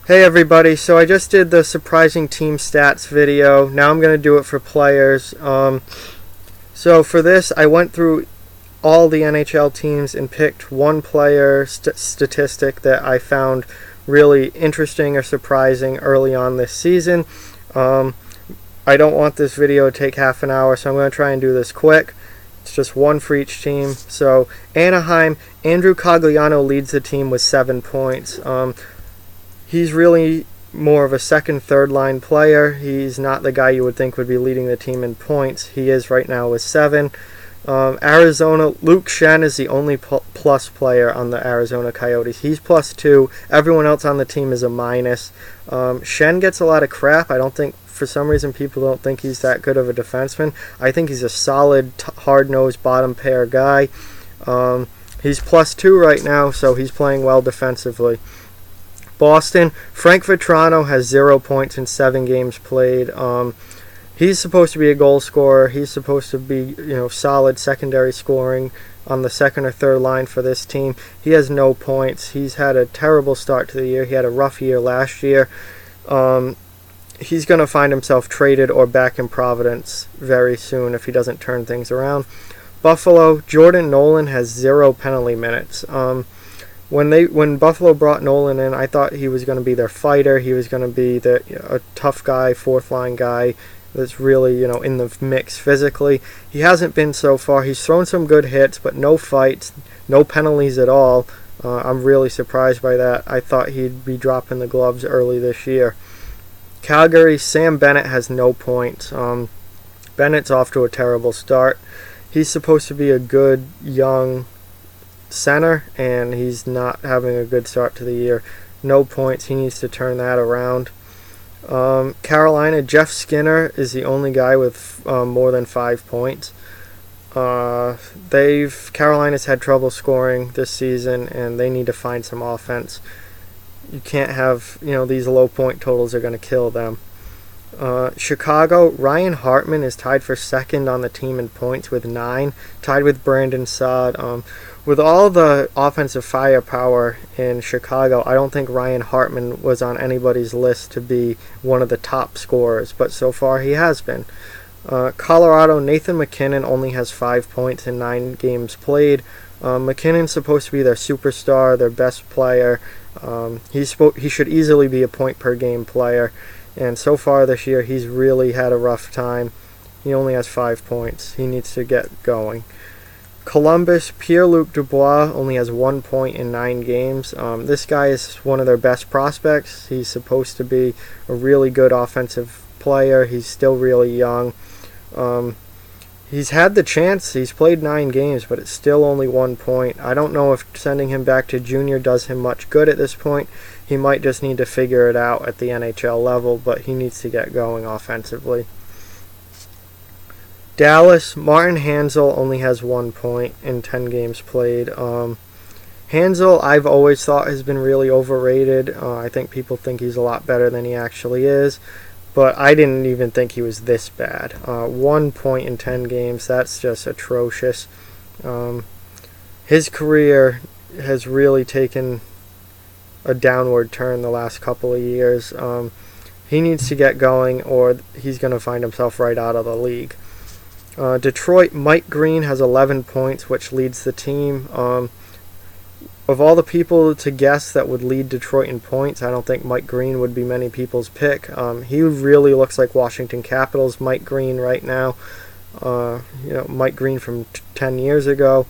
Hey everybody, so I just did the surprising team stats video. Now I'm going to do it for players. So for this, I went through all the NHL teams and picked one player statistic that I found really interesting or surprising early on this season. I don't want this video to take half an hour, so I'm going to try and do this quick. It's just one for each team. So Anaheim, Andrew Cogliano leads the team with 7 points. He's really more of a second, third line player. He's not the guy you would think would be leading the team in points. He is right now with 7. Arizona, Luke Schenn is the only plus player on the Arizona Coyotes. He's +2. Everyone else on the team is a minus. Schenn gets a lot of crap. I don't think, for some reason, people don't think he's that good of a defenseman. I think he's a solid, hard-nosed, bottom pair guy. He's +2 right now, so he's playing well defensively. Boston, Frank Vatrano has 0 points in 7 games played. He's supposed to be a goal scorer. He's supposed to be, solid secondary scoring on the second or third line for this team. He has no points. He's had a terrible start to the year. He had a rough year last year. He's going to find himself traded or back in Providence very soon if he doesn't turn things around. Buffalo, Jordan Nolan has 0 penalty minutes. When Buffalo brought Nolan in, I thought he was going to be their fighter. He was going to be a tough guy, fourth line guy that's really in the mix physically. He hasn't been so far. He's thrown some good hits, but no fights, no penalties at all. I'm really surprised by that. I thought he'd be dropping the gloves early this year. Calgary, Sam Bennett has no points. Bennett's off to a terrible start. He's supposed to be a good young center, and he's not having a good start to the year. No points. He needs to turn that around. Carolina, Jeff Skinner is the only guy with more than 5 points. Carolina's had trouble scoring this season, and they need to find some offense. You can't have these low point totals are going to kill them. Chicago, Ryan Hartman is tied for second on the team in points with 9, tied with Brandon Saad. With all the offensive firepower in Chicago, I don't think Ryan Hartman was on anybody's list to be one of the top scorers, but so far he has been. Colorado, Nathan MacKinnon only has 5 points in 9 games played. McKinnon's supposed to be their superstar, their best player. He should easily be a point-per-game player, and so far this year he's really had a rough time. He only has 5 points. He needs to get going. Columbus, Pierre-Luc Dubois only has 1 point in 9 games. This guy is one of their best prospects. He's supposed to be a really good offensive player. He's still really young. He's had the chance. He's played 9 games, but it's still only 1 point. I don't know if sending him back to junior does him much good at this point. He might just need to figure it out at the NHL level, but he needs to get going offensively. Dallas, Martin Hanzal only has 1 point in 10 games played. Hanzal, I've always thought, has been really overrated. I think people think he's a lot better than he actually is, but I didn't even think he was this bad. 1 point in 10 games, that's just atrocious. His career has really taken a downward turn the last couple of years. He needs to get going, or he's going to find himself right out of the league. Detroit, Mike Green has 11 points, which leads the team. Of all the people to guess that would lead Detroit in points, I don't think Mike Green would be many people's pick. He really looks like Washington Capitals Mike Green right now. Mike Green from 10 years ago.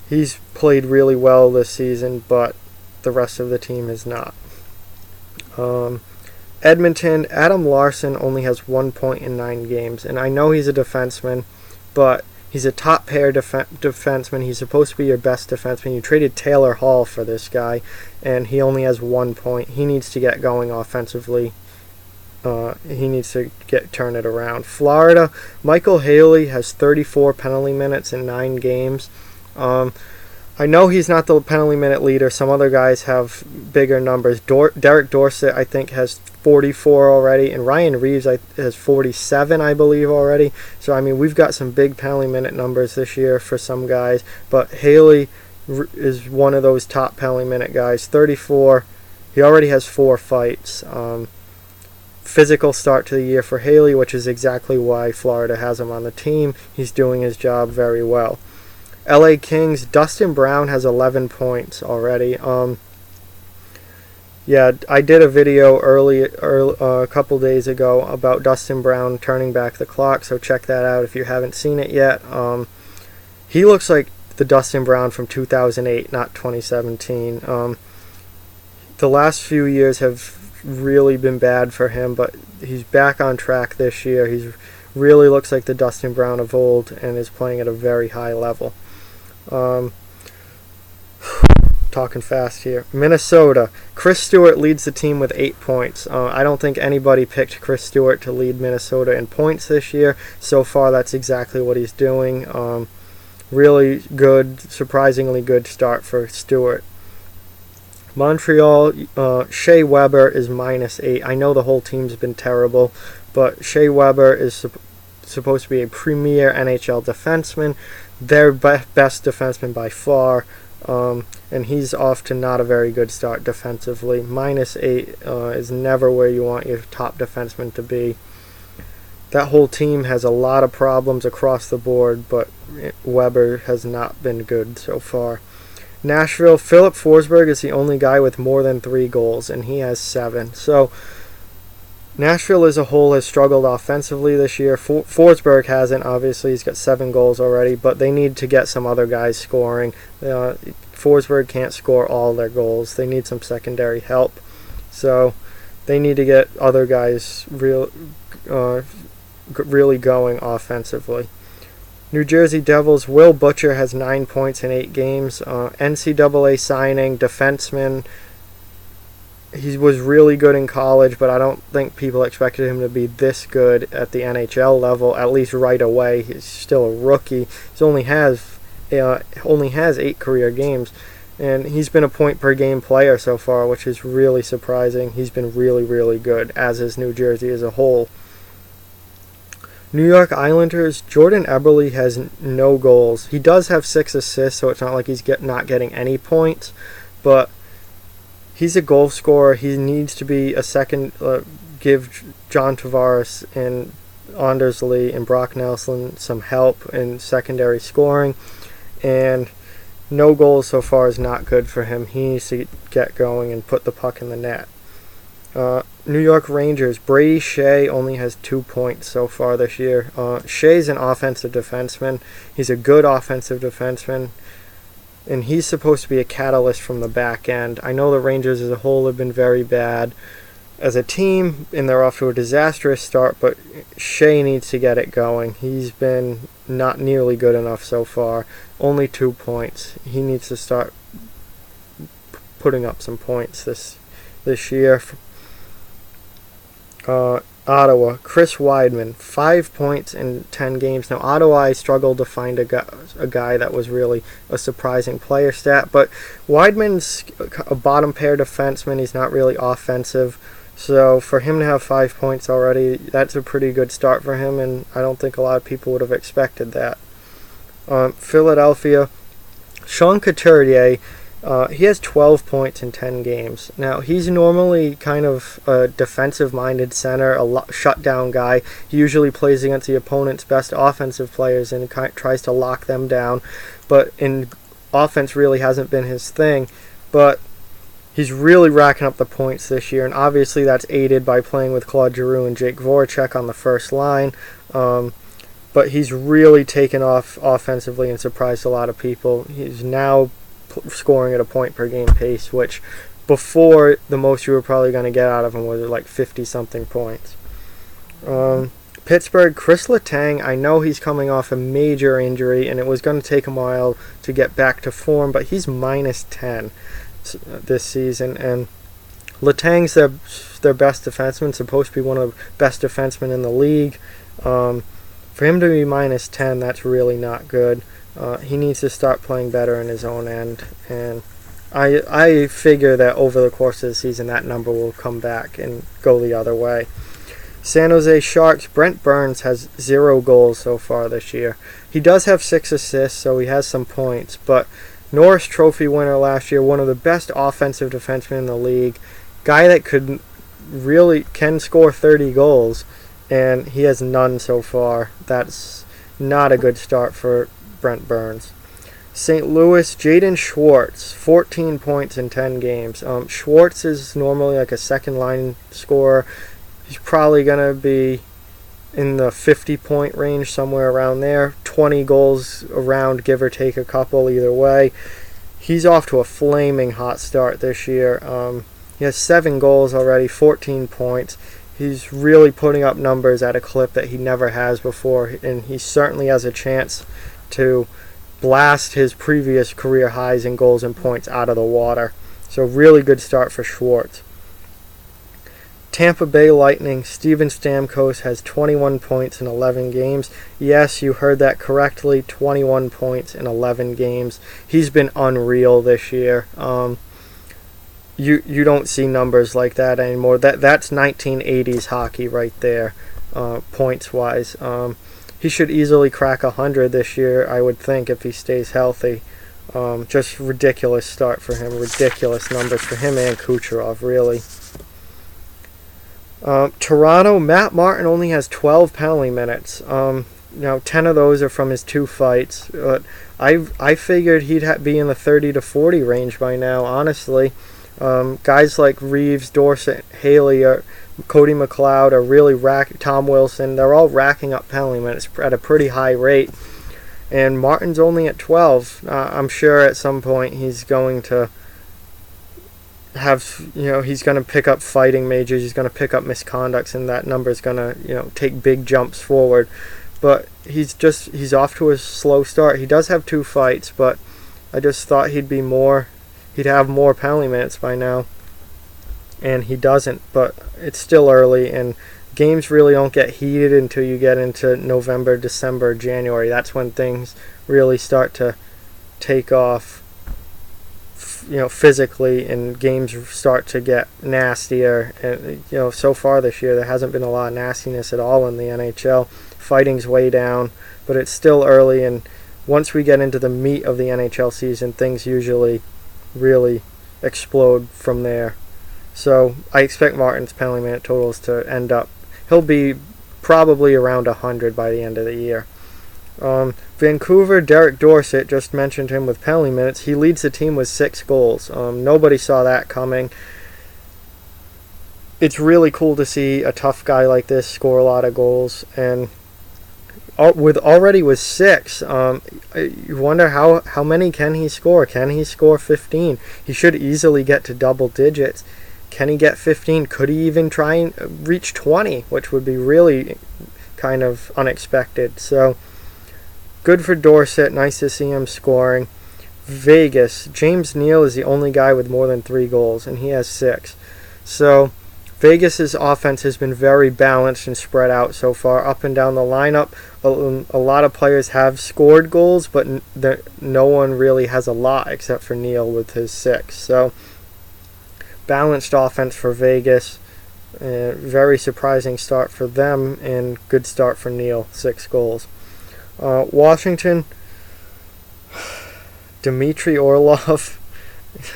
He's played really well this season, but the rest of the team is not. Edmonton, Adam Larson only has 1 point in 9 games, and I know he's a defenseman, but he's a top pair defenseman. He's supposed to be your best defenseman. You traded Taylor Hall for this guy, and he only has 1 point. He needs to get going offensively. He needs to turn it around. Florida, Michael Haley has 34 penalty minutes in 9 games. I know he's not the penalty minute leader. Some other guys have bigger numbers. Derek Dorsett, I think, has 44 already, and Ryan Reeves has 47, I believe, already. So, we've got some big penalty minute numbers this year for some guys, but Haley is one of those top penalty minute guys. 34. He already has 4 fights. Physical start to the year for Haley, which is exactly why Florida has him on the team. He's doing his job very well. LA Kings, Dustin Brown has 11 points already. Yeah, I did a video a couple days ago about Dustin Brown turning back the clock, so check that out if you haven't seen it yet. He looks like the Dustin Brown from 2008, not 2017. The last few years have really been bad for him, but he's back on track this year. He really looks like the Dustin Brown of old and is playing at a very high level. Talking fast here. Minnesota. Chris Stewart leads the team with 8 points. I don't think anybody picked Chris Stewart to lead Minnesota in points this year. So far, that's exactly what he's doing. Really good, surprisingly good start for Stewart. Montreal, Shea Weber is -8. I know the whole team's been terrible, but Shea Weber is supposed to be a premier NHL defenseman, their best defenseman by far. And he's off to not a very good start defensively. -8 is never where you want your top defenseman to be. That whole team has a lot of problems across the board, but Weber has not been good so far. Nashville, Philip Forsberg is the only guy with more than 3 goals, and he has 7. So Nashville as a whole has struggled offensively this year. Forsberg hasn't, obviously. He's got 7 goals already, but they need to get some other guys scoring. Forsberg can't score all their goals. They need some secondary help. So they need to get other guys really going offensively. New Jersey Devils, Will Butcher has 9 points in 8 games. NCAA signing, defenseman. He was really good in college, but I don't think people expected him to be this good at the NHL level, at least right away. He's still a rookie. He only has 8 career games, and he's been a point-per-game player so far, which is really surprising. He's been really, really good, as is New Jersey as a whole. New York Islanders, Jordan Eberle has no goals. He does have 6 assists, so it's not like he's not getting any points, but he's a goal scorer. He needs to be a second, give John Tavares and Anders Lee and Brock Nelson some help in secondary scoring, and no goals so far is not good for him. He needs to get going and put the puck in the net. New York Rangers, Brady Shea only has 2 points so far this year. Shea's an offensive defenseman. He's a good offensive defenseman, and he's supposed to be a catalyst from the back end. I know the Rangers as a whole have been very bad as a team, and they're off to a disastrous start, but Shea needs to get it going. He's been not nearly good enough so far. Only 2 points. He needs to start putting up some points this year. Ottawa, Chris Weidman, 5 points in 10 games. Now, Ottawa, I struggled to find a guy that was really a surprising player stat, but Weidman's a bottom pair defenseman. He's not really offensive, so for him to have 5 points already, that's a pretty good start for him, and I don't think a lot of people would have expected that. Philadelphia, Sean Couturier, he has 12 points in 10 games. Now, he's normally kind of a defensive-minded center, a shutdown guy. He usually plays against the opponent's best offensive players and tries to lock them down. But in offense really hasn't been his thing. But he's really racking up the points this year, and obviously that's aided by playing with Claude Giroux and Jake Voracek on the first line. But he's really taken off offensively and surprised a lot of people. He's now scoring at a point-per-game pace, which before the most you were probably going to get out of him was like 50-something points. Pittsburgh, Chris Letang, I know he's coming off a major injury, and it was going to take him a while to get back to form, but he's -10 this season, and Letang's their best defenseman, supposed to be one of the best defensemen in the league. For him to be -10, that's really not good. He needs to start playing better in his own end, and I figure that over the course of the season that number will come back and go the other way. San Jose Sharks, Brent Burns has 0 goals so far this year. He does have 6 assists, so he has some points, but Norris Trophy winner last year, one of the best offensive defensemen in the league. guy that could really can score 30 goals, and he has none so far. That's not a good start for Brent Burns. St. Louis, Jaden Schwartz, 14 points in 10 games. Schwartz is normally like a second line scorer. He's probably going to be in the 50-point range, somewhere around there. 20 goals around, give or take a couple either way. He's off to a flaming hot start this year. He has 7 goals already, 14 points. He's really putting up numbers at a clip that he never has before, and he certainly has a chance to blast his previous career highs in goals and points out of the water. So really good start for Schwartz. Tampa Bay Lightning, Steven Stamkos has 21 points in 11 games. Yes, you heard that correctly, 21 points in 11 games. He's been unreal this year. You don't see numbers like that anymore. That's 1980s hockey right there, points-wise. He should easily crack 100 this year, I would think, if he stays healthy. Just ridiculous start for him. Ridiculous numbers for him and Kucherov, really. Toronto, Matt Martin only has 12 penalty minutes. 10 of those are from his 2 fights. But I figured he'd be in the 30 to 40 range by now, honestly. Guys like Reeves, Dorsett, Haley, Cody McLeod are really Tom Wilson, they're all racking up penalty minutes at a pretty high rate. And Martin's only at 12. I'm sure at some point he's going to he's going to pick up fighting majors, he's going to pick up misconducts, and that number is going to, take big jumps forward. But he's off to a slow start. He does have 2 fights, but I just thought he'd have more penalty minutes by now. And he doesn't, but it's still early, and games really don't get heated until you get into November, December, January. That's when things really start to take off, physically, and games start to get nastier. And so far this year there hasn't been a lot of nastiness at all in the NHL. Fighting's way down, but it's still early, and once we get into the meat of the NHL season, things usually really explode from there. So I expect Martin's penalty minute totals to end up, he'll be probably around 100 by the end of the year. Vancouver, Derek Dorsett, just mentioned him with penalty minutes. He leads the team with 6 goals. Nobody saw that coming. It's really cool to see a tough guy like this score a lot of goals, and with 6, you wonder how many can he score? Can he score 15? He should easily get to double digits. Can he get 15? Could he even try and reach 20, which would be really kind of unexpected. So good for Dorsett. Nice to see him scoring. Vegas, James Neal is the only guy with more than 3 goals, and he has 6. So Vegas's offense has been very balanced and spread out so far, up and down the lineup. A lot of players have scored goals, but no one really has a lot except for Neal with his 6. So balanced offense for Vegas. Very surprising start for them, and good start for Neal, 6 goals. Washington, Dmitry Orlov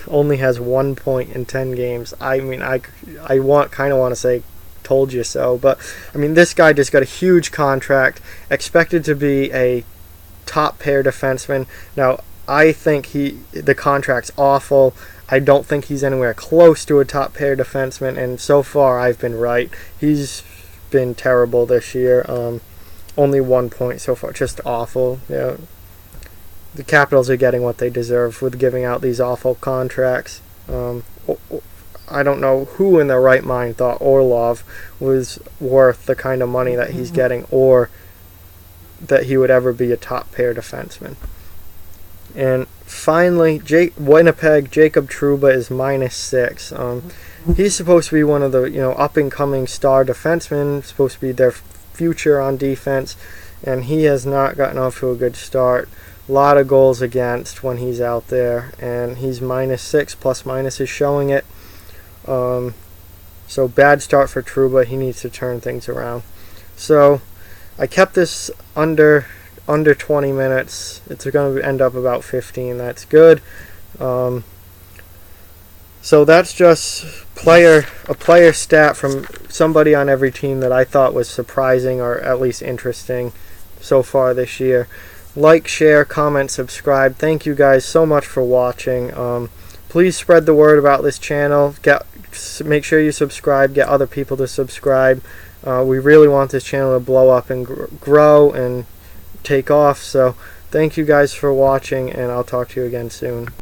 only has 1 point in 10 games. I mean, I kind of want to say told you so, but I mean, this guy just got a huge contract, expected to be a top pair defenseman. Now, I think the contract's awful. I don't think he's anywhere close to a top pair defenseman, and so far I've been right. He's been terrible this year. Only 1 point so far, just awful. The Capitals are getting what they deserve with giving out these awful contracts. I don't know who in their right mind thought Orlov was worth the kind of money that he's getting, or that he would ever be a top pair defenseman. And finally, Winnipeg, Jacob Trouba is -6. He's supposed to be one of the up-and-coming star defensemen, supposed to be their future on defense, and he has not gotten off to a good start. A lot of goals against when he's out there, and he's -6. Plus minus is showing it. So bad start for Trouba. He needs to turn things around. So I kept this under 20 minutes. It's going to end up about 15. That's good. So that's just player stat from somebody on every team that I thought was surprising or at least interesting so far this year. Like, share, comment, subscribe. Thank you guys so much for watching. Please spread the word about this channel. Make sure you subscribe. Get other people to subscribe. We really want this channel to blow up and grow and take off. So thank you guys for watching, and I'll talk to you again soon.